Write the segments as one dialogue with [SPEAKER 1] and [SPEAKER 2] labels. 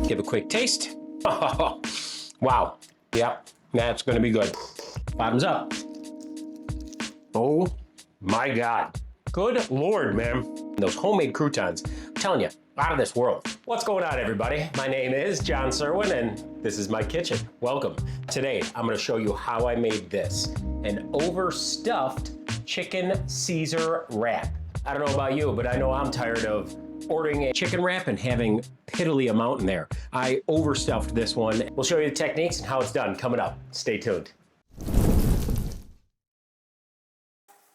[SPEAKER 1] Give a quick taste. Wow. Yep, that's gonna be good. Bottoms up. Oh my God. Good Lord, man. Those homemade croutons, I'm telling you, out of this world. What's going on, everybody? My name is John Serwin, and this is my kitchen. Welcome. Today, I'm gonna show you how I made this, an overstuffed chicken Caesar wrap. I don't know about you, but I know I'm tired of ordering a chicken wrap and having piddly amount in there. I overstuffed this one. We'll show you the techniques and how it's done coming up. Stay tuned.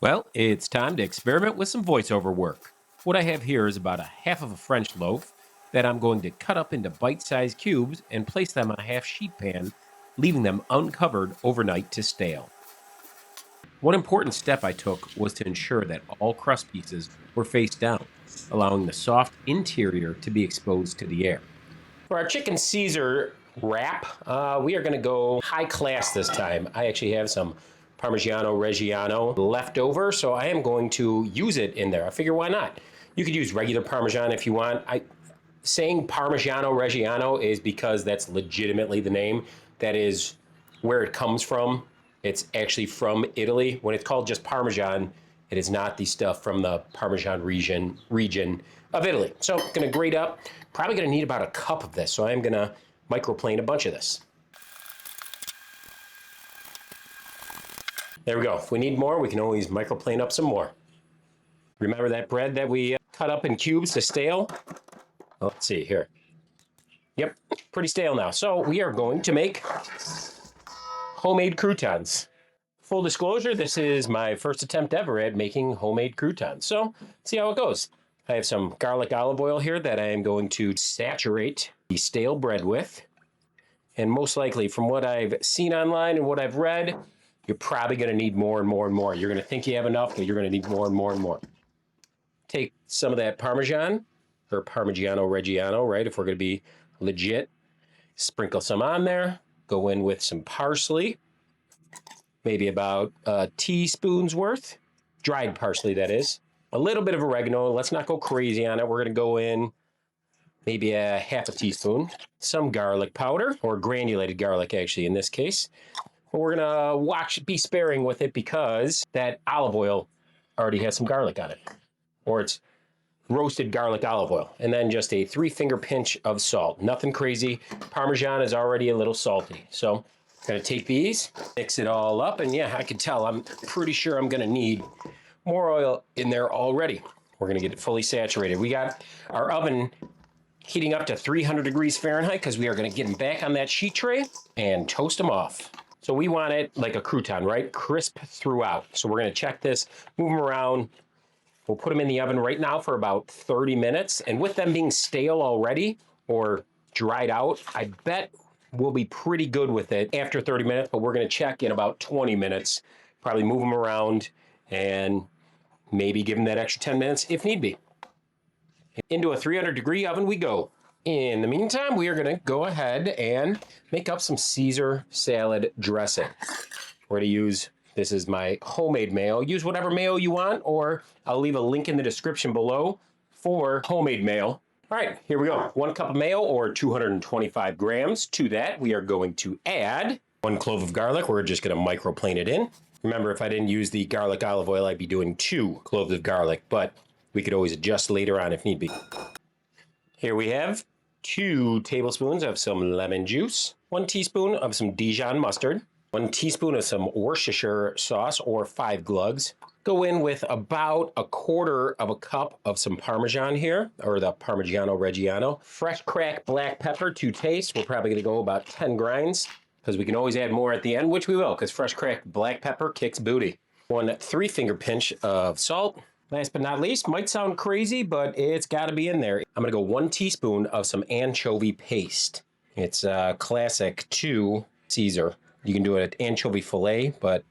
[SPEAKER 1] Well, it's time to experiment with some voiceover work. What I have here is about a half of a French loaf that I'm going to cut up into bite-sized cubes and place them on a half sheet pan, leaving them uncovered overnight to stale. One important step I took was to ensure that all crust pieces were face down, allowing the soft interior to be exposed to the air. For our chicken Caesar wrap, we are going to go high class this time. I actually have some Parmigiano Reggiano left over, so I am going to use it in there. I figure, why not? You could use regular Parmesan if you want. Saying Parmigiano Reggiano is because that's legitimately the name. That is where it comes from. It's actually from Italy. When it's called just Parmesan, it is not the stuff from the Parmesan region of Italy. So I'm gonna grate up. Probably gonna need about a cup of this, so I'm gonna microplane a bunch of this. There we go. If we need more, we can always microplane up some more. Remember that bread that we cut up in cubes to stale? Well, let's see here. Yep, pretty stale now. So we are going to make homemade croutons. Full disclosure, this is my first attempt ever at making homemade croutons. So let's see how it goes. I have some garlic olive oil here that I am going to saturate the stale bread with. And most likely, from what I've seen online and what I've read, you're probably going to need more and more and more. You're going to think you have enough, but you're going to need more and more and more. Take some of that Parmesan, or Parmigiano Reggiano, right, if we're going to be legit. Sprinkle some on there. Go in with some parsley, maybe about a teaspoon's worth. Dried parsley, that is. A little bit of oregano. Let's not go crazy on it. We're going to go in maybe a half a teaspoon. Some garlic powder, or granulated garlic, actually, in this case. We're gonna be sparing with it because that olive oil already has some garlic on it, or it's roasted garlic olive oil. And then just a 3-finger pinch of salt. Nothing crazy. Parmesan is already a little salty. So I'm gonna take these, mix it all up, and yeah, I can tell, I'm pretty sure I'm gonna need more oil in there already. We're gonna get it fully saturated. We got our oven heating up to 300 degrees Fahrenheit because we are gonna get them back on that sheet tray and toast them off. So we want it like a crouton, right? Crisp throughout. So we're gonna check this, move them around. We'll put them in the oven right now for about 30 minutes. And with them being stale already or dried out, I bet we'll be pretty good with it after 30 minutes, but we're gonna check in about 20 minutes, probably move them around and maybe give them that extra 10 minutes if need be. Into a 300-degree oven we go. In the meantime, we are going to go ahead and make up some Caesar salad dressing. We're going to use, this is my homemade mayo. Use whatever mayo you want, or I'll leave a link in the description below for homemade mayo. All right, here we go. 1 cup of mayo, or 225 grams. To that, we are going to add 1 clove of garlic. We're just going to microplane it in. Remember, if I didn't use the garlic olive oil, I'd be doing 2 cloves of garlic, but we could always adjust later on if need be. Here we have 2 tablespoons of some lemon juice, 1 teaspoon of some Dijon mustard, 1 teaspoon of some Worcestershire sauce, or 5 glugs. Go in with about 1/4 of a cup of some Parmesan here, or the Parmigiano Reggiano. Fresh cracked black pepper to taste. We're probably going to go about 10 grinds, because we can always add more at the end, which we will, because fresh cracked black pepper kicks booty. 1 3-finger pinch of salt. Last but not least, might sound crazy, but it's got to be in there. I'm going to go 1 teaspoon of some anchovy paste. It's classic to Caesar. You can do an anchovy fillet, but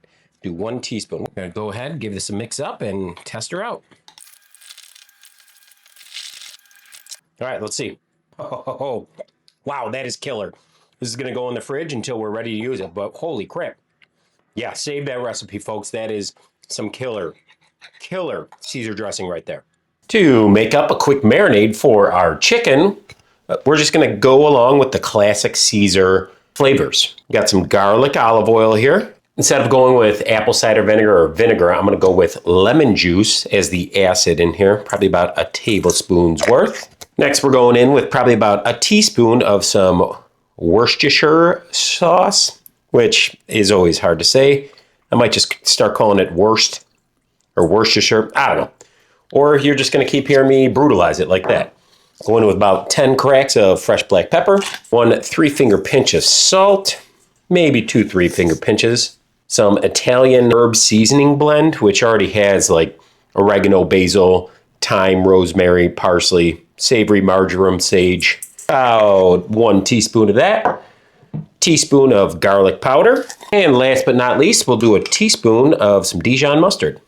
[SPEAKER 1] do 1 teaspoon. I'm going to go ahead, give this a mix up, and test her out. All right, let's see. Oh, wow, that is killer. This is going to go in the fridge until we're ready to use it, but holy crap. Yeah, save that recipe, folks. That is some killer Caesar dressing right there. To make up a quick marinade for our chicken, We're just gonna go along with the classic Caesar flavors. Got some garlic olive oil here. Instead of going with apple cider vinegar or vinegar, I'm gonna go with lemon juice as the acid in here, probably about a tablespoon's worth. Next, we're going in with probably about a teaspoon of some Worcestershire sauce, which is always hard to say. I might just start calling it Worst or Worcestershire, I don't know. Or you're just gonna keep hearing me brutalize it like that. Going in with about 10 cracks of fresh black pepper, 1 3-finger pinch of salt, maybe 2 3-finger pinches, some Italian herb seasoning blend, which already has like oregano, basil, thyme, rosemary, parsley, savory, marjoram, sage. About 1 teaspoon of that, teaspoon of garlic powder, and last but not least, we'll do a teaspoon of some Dijon mustard.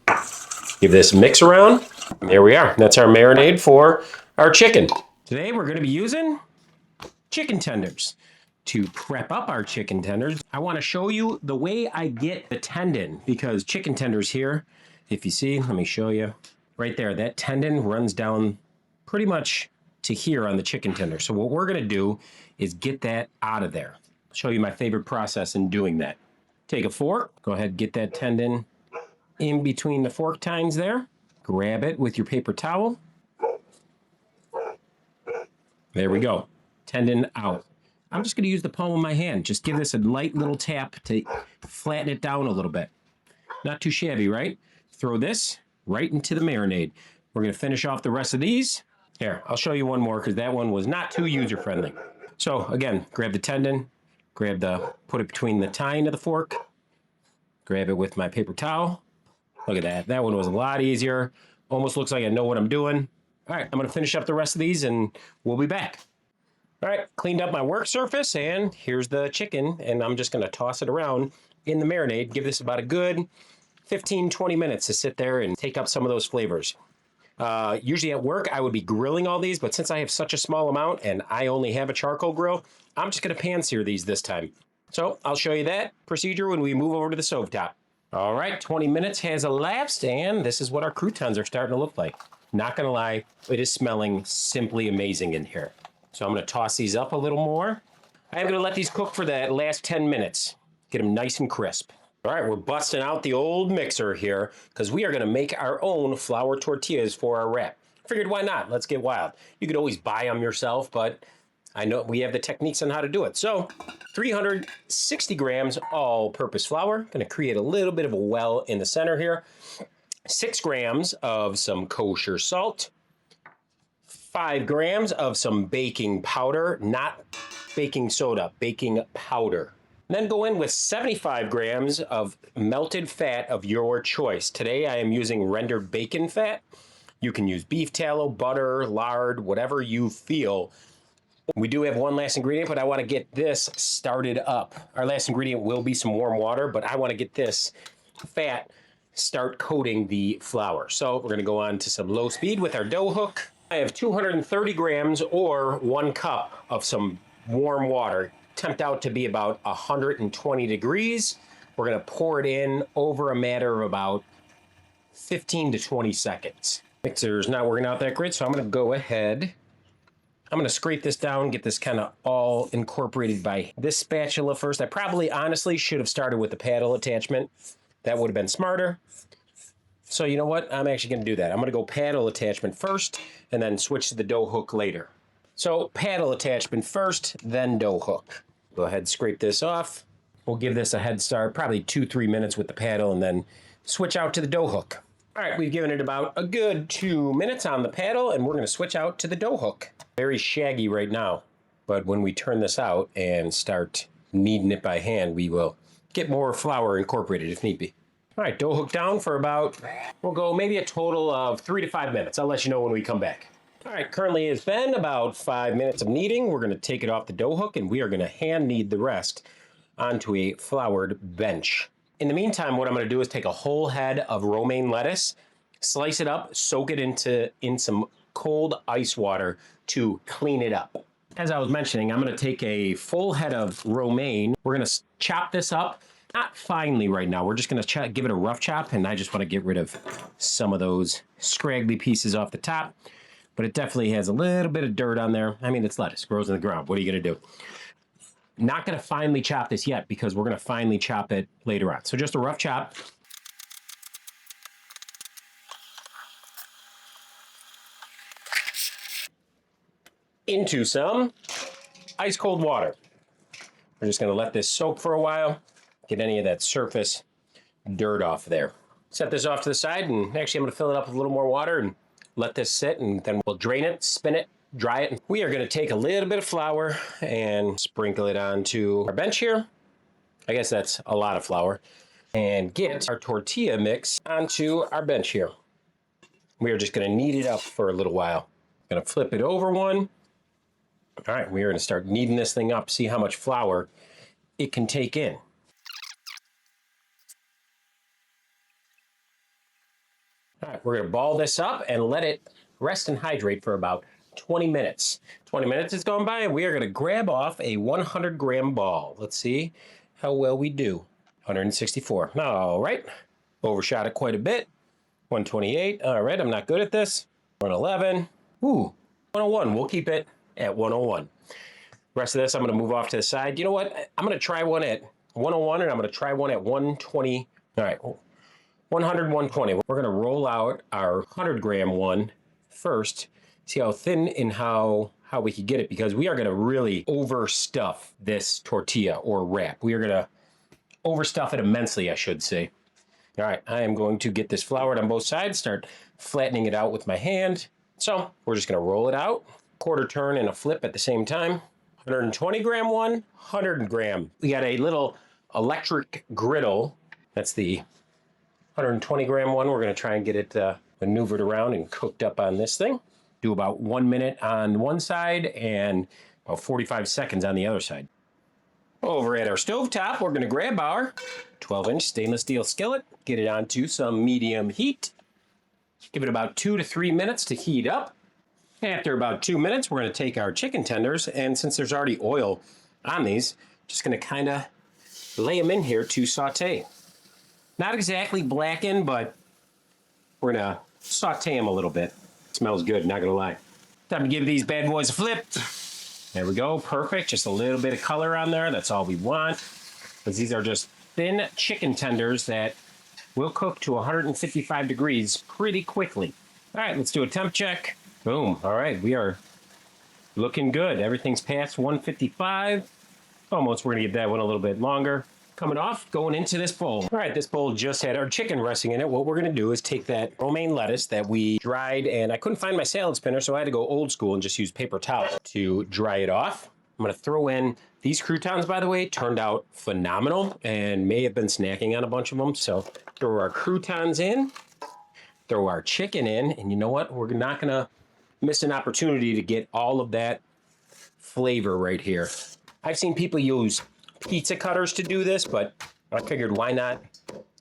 [SPEAKER 1] Give this a mix around. There we are. That's our marinade for our chicken. Today we're going to be using chicken tenders. To prep up our chicken tenders, I want to show you the way I get the tendon, because chicken tenders here, if you see, let me show you right there, that tendon runs down pretty much to here on the chicken tender. So what we're going to do is get that out of there. I'll show you my favorite process in doing that. Take a fork, go ahead, get that tendon in between the fork tines there. Grab it with your paper towel. There we go. Tendon out. I'm just going to use the palm of my hand. Just give this a light little tap to flatten it down a little bit. Not too shabby, right? Throw this right into the marinade. We're going to finish off the rest of these. Here, I'll show you one more because that one was not too user-friendly. So again, grab the tendon, put it between the tine of the fork, grab it with my paper towel. Look at that. That one was a lot easier. Almost looks like I know what I'm doing. All right, I'm going to finish up the rest of these and we'll be back. All right, cleaned up my work surface and here's the chicken, and I'm just going to toss it around in the marinade. Give this about a good 15, 20 minutes to sit there and take up some of those flavors. Usually at work, I would be grilling all these, but since I have such a small amount and I only have a charcoal grill, I'm just going to pan sear these this time. So I'll show you that procedure when we move over to the stovetop. All right, 20 minutes has elapsed, and this is what our croutons are starting to look like. Not going to lie, it is smelling simply amazing in here. So I'm going to toss these up a little more. I'm going to let these cook for the last 10 minutes. Get them nice and crisp. All right, we're busting out the old mixer here because we are going to make our own flour tortillas for our wrap. Figured why not? Let's get wild. You could always buy them yourself, but I know we have the techniques on how to do it. So 360 grams all-purpose flour. Going to create a little bit of a well in the center here. 6 grams of some kosher salt. 5 grams of some baking powder, not baking soda, baking powder. Then go in with 75 grams of melted fat of your choice. Today I am using rendered bacon fat. You can use beef tallow, butter, lard, whatever you feel. We do have one last ingredient, but I want to get this started up. Our last ingredient will be some warm water, but I want to get this fat start coating the flour. So we're going to go on to some low speed with our dough hook. I have 230 grams or 1 cup of some warm water. Tempt out to be about 120 degrees. We're going to pour it in over a matter of about 15 to 20 seconds. Mixer's not working out that great, so I'm going to go ahead. I'm going to scrape this down, get this kind of all incorporated by this spatula first. I probably honestly should have started with the paddle attachment. That would have been smarter. So you know what? I'm actually going to do that. I'm going to go paddle attachment first and then switch to the dough hook later. So paddle attachment first, then dough hook. Go ahead and scrape this off. We'll give this a head start, probably 2-3 minutes with the paddle, and then switch out to the dough hook. All right, we've given it about a good 2 minutes on the paddle, and we're going to switch out to the dough hook. Very shaggy right now, but when we turn this out and start kneading it by hand, we will get more flour incorporated if need be. All right, dough hook down for about, we'll go maybe a total of 3 to 5 minutes. I'll let you know when we come back. All right, currently it's been about 5 minutes of kneading. We're going to take it off the dough hook and we are going to hand knead the rest onto a floured bench. In the meantime, what I'm going to do is take a whole head of romaine lettuce, slice it up, soak it in some cold ice water to clean it up. As I was mentioning, I'm going to take a full head of romaine. We're going to chop this up, not finely right now. We're just going to give it a rough chop, and I just want to get rid of some of those scraggly pieces off the top. but it definitely has a little bit of dirt on there. I mean, it's lettuce, grows in the ground. What are you going to do? Not going to finely chop this yet because we're going to finely chop it later on. So just a rough chop. Into some ice cold water. We're just going to let this soak for a while, get any of that surface dirt off there. Set this off to the side, and actually I'm going to fill it up with a little more water and let this sit, and then we'll drain it, spin it, dry it. We are going to take a little bit of flour and sprinkle it onto our bench here. I guess that's a lot of flour. And get our tortilla mix onto our bench here. We are just going to knead it up for a little while. Going to flip it over one. All right, we are going to start kneading this thing up, see how much flour it can take in. All right, we're going to ball this up and let it rest and hydrate for about 20 minutes. 20 minutes has gone by, and we are going to grab off a 100-gram ball. Let's see how well we do. 164. All right, overshot it quite a bit. 128. All right, I'm not good at this. 111. Ooh, 101. We'll keep it at 101. The rest of this, I'm going to move off to the side. You know what? I'm going to try one at 101, and I'm going to try one at 120. All right, 100, 120. We're going to roll out our 100-gram one first. See how thin and how we can get it, because we are going to really overstuff this tortilla or wrap. We are going to overstuff it immensely, I should say. All right, I am going to get this floured on both sides, start flattening it out with my hand. So we're just going to roll it out. Quarter turn and a flip at the same time. 120-gram one, 100-gram. We got a little electric griddle. That's the 120-gram one. We're going to try and get it maneuvered around and cooked up on this thing. Do about 1 minute on one side and about 45 seconds on the other side. Over at our stovetop, we're going to grab our 12-inch stainless steel skillet, get it onto some medium heat. Give it about 2 to 3 minutes to heat up. After about 2 minutes, we're going to take our chicken tenders, and since there's already oil on these, just going to kind of lay them in here to saute. Not exactly blacken, but we're going to saute them a little bit. It smells good, not going to lie. Time to give these bad boys a flip. There we go, perfect. Just a little bit of color on there. That's all we want. Because these are just thin chicken tenders that will cook to 155 degrees pretty quickly. All right, let's do a temp check. Boom. All right, we are looking good. Everything's past 155. Almost, we're going to get that one a little bit longer. Coming off, going into this bowl. All right, this bowl just had our chicken resting in it. What we're going to do is take that romaine lettuce that we dried, and I couldn't find my salad spinner, so I had to go old school and just use paper towel to dry it off. I'm going to throw in these croutons, by the way, turned out phenomenal and may have been snacking on a bunch of them. So throw our croutons in, throw our chicken in, and you know what? We're not going to miss an opportunity to get all of that flavor right here. I've seen people use pizza cutters to do this, but I figured why not?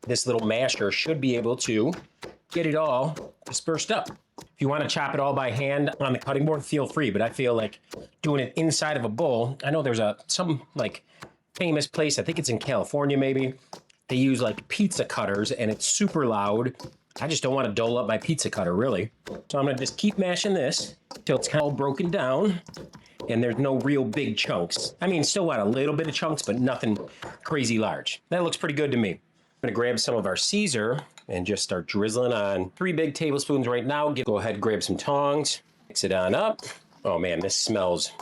[SPEAKER 1] This little masher should be able to get it all dispersed up. If you want to chop it all by hand on the cutting board, feel free, but I feel like doing it inside of a bowl. I know there's some like famous place, I think it's in California maybe, they use like pizza cutters and it's super loud. I just don't want to dole up my pizza cutter, really. So I'm going to just keep mashing this till it's kind of broken down and there's no real big chunks. I mean, still want a little bit of chunks, but nothing crazy large. That looks pretty good to me. I'm going to grab some of our Caesar and just start drizzling on 3 big tablespoons right now. Go ahead, grab some tongs, mix it on up. Oh man, this smells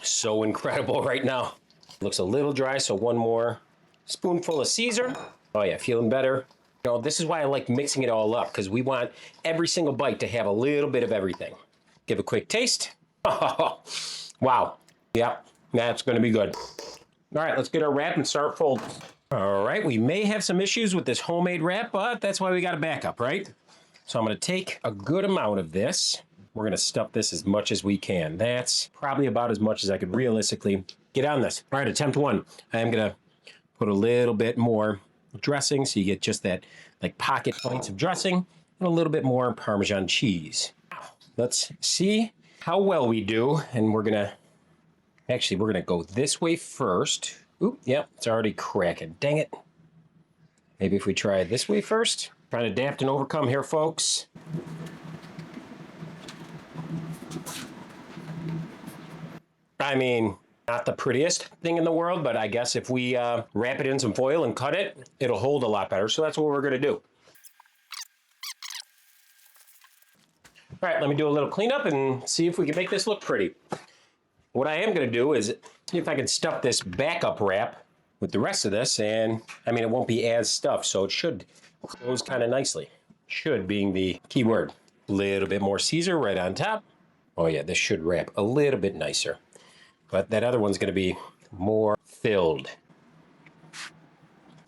[SPEAKER 1] so incredible right now. Looks a little dry, so 1 more spoonful of Caesar. Oh yeah, feeling better. You know, this is why I like mixing it all up, because we want every single bite to have a little bit of everything. Give a quick taste. Oh, wow. Yep, that's going to be good. All right, let's get our wrap and start folding. All right, we may have some issues with this homemade wrap, but that's why we got a backup, right? So I'm going to take a good amount of this. We're going to stuff this as much as we can. That's probably about as much as I could realistically get on this. All right, attempt 1. I am going to put a little bit more dressing so you get just that like pocket points of dressing and a little bit more Parmesan cheese. Let's see how well we do, and we're going to go this way first. Oop, yep, it's already cracking. Dang it. Maybe if we try it this way first. Trying to adapt and overcome here, folks. I mean, not the prettiest thing in the world, but I guess if we wrap it in some foil and cut it, it'll hold a lot better. So that's what we're going to do. All right, let me do a little cleanup and see if we can make this look pretty. What I am going to do is see if I can stuff this backup wrap with the rest of this, and I mean, it won't be as stuffed, so it should close kind of nicely. Should being the key word. A little bit more Caesar right on top. Oh yeah, this should wrap a little bit nicer. But that other one's going to be more filled.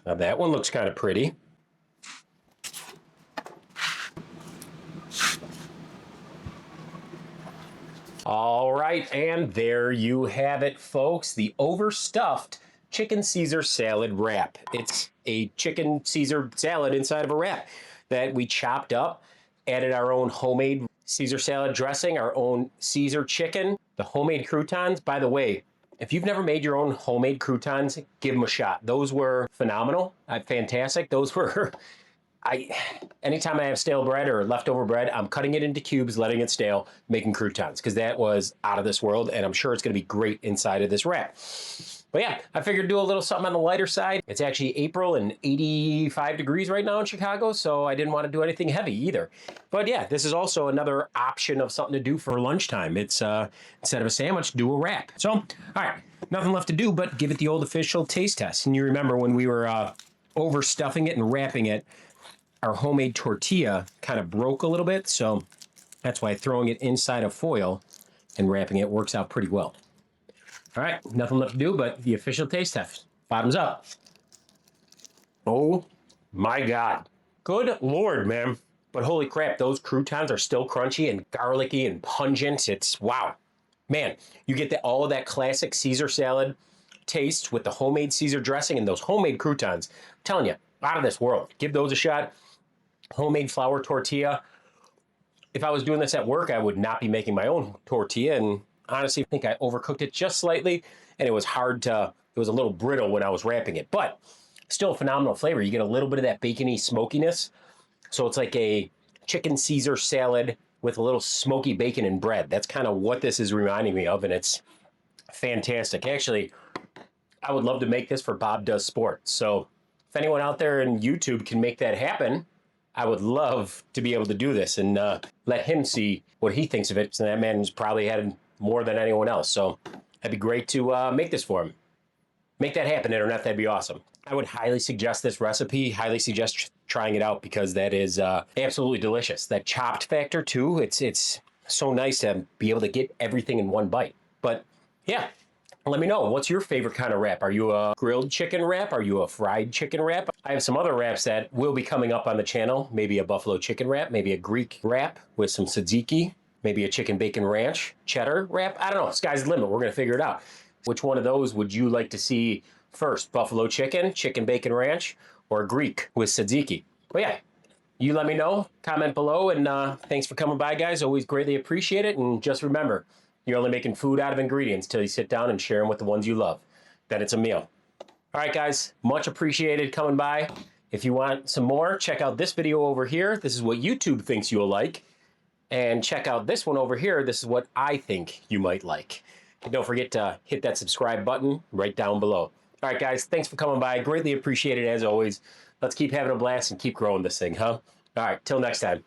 [SPEAKER 1] Now that one looks kind of pretty. All right, and there you have it, folks. The overstuffed chicken Caesar salad wrap. It's a chicken Caesar salad inside of a wrap that we chopped up, added our own homemade Caesar salad dressing, our own Caesar chicken, the homemade croutons. By the way, if you've never made your own homemade croutons, give them a shot. Those were phenomenal, fantastic. Those were, anytime I have stale bread or leftover bread, I'm cutting it into cubes, letting it stale, making croutons, because that was out of this world, and I'm sure it's going to be great inside of this wrap. But yeah, I figured do a little something on the lighter side. It's actually April and 85 degrees right now in Chicago, so I didn't want to do anything heavy either. But yeah, this is also another option of something to do for lunchtime. It's instead of a sandwich, do a wrap. So, all right, nothing left to do but give it the old official taste test. And you remember when we were overstuffing it and wrapping it, our homemade tortilla kind of broke a little bit, so that's why throwing it inside of foil and wrapping it works out pretty well. All right, nothing left to do but the official taste test. Bottoms up. Oh my God. Good Lord, man. But holy crap, those croutons are still crunchy and garlicky and pungent. It's wow. Man, you get all of that classic Caesar salad taste with the homemade Caesar dressing and those homemade croutons. I'm telling you, out of this world. Give those a shot. Homemade flour tortilla. If I was doing this at work, I would not be making my own tortilla, and honestly, I think I overcooked it just slightly, and it was it was a little brittle when I was wrapping it, but still a phenomenal flavor. You get a little bit of that bacony smokiness. So it's like a chicken Caesar salad with a little smoky bacon and bread. That's kind of what this is reminding me of, and it's fantastic. Actually, I would love to make this for Bob Does Sports. So if anyone out there in YouTube can make that happen, I would love to be able to do this and let him see what he thinks of it. So that man's probably had more than anyone else. So that'd be great to make this for him. Make that happen, Internet. That'd be awesome. I would highly suggest this recipe, highly suggest trying it out because that is absolutely delicious. That chopped factor too, it's so nice to be able to get everything in one bite. But yeah, let me know, what's your favorite kind of wrap? Are you a grilled chicken wrap? Are you a fried chicken wrap? I have some other wraps that will be coming up on the channel. Maybe a buffalo chicken wrap, maybe a Greek wrap with some tzatziki, maybe a chicken bacon ranch cheddar wrap. I don't know, sky's the limit. We're going to figure it out. Which one of those would you like to see first? Buffalo chicken, chicken bacon ranch, or Greek with tzatziki? But yeah, you let me know. Comment below, and thanks for coming by, guys. Always greatly appreciate it. And just remember, you're only making food out of ingredients till you sit down and share them with the ones you love. Then it's a meal. All right, guys, much appreciated coming by. If you want some more, check out this video over here. This is what YouTube thinks you'll like. And check out this one over here. This is what I think you might like. And don't forget to hit that subscribe button right down below. All right, guys, thanks for coming by. Greatly appreciated as always. Let's keep having a blast and keep growing this thing, huh? All right, till next time.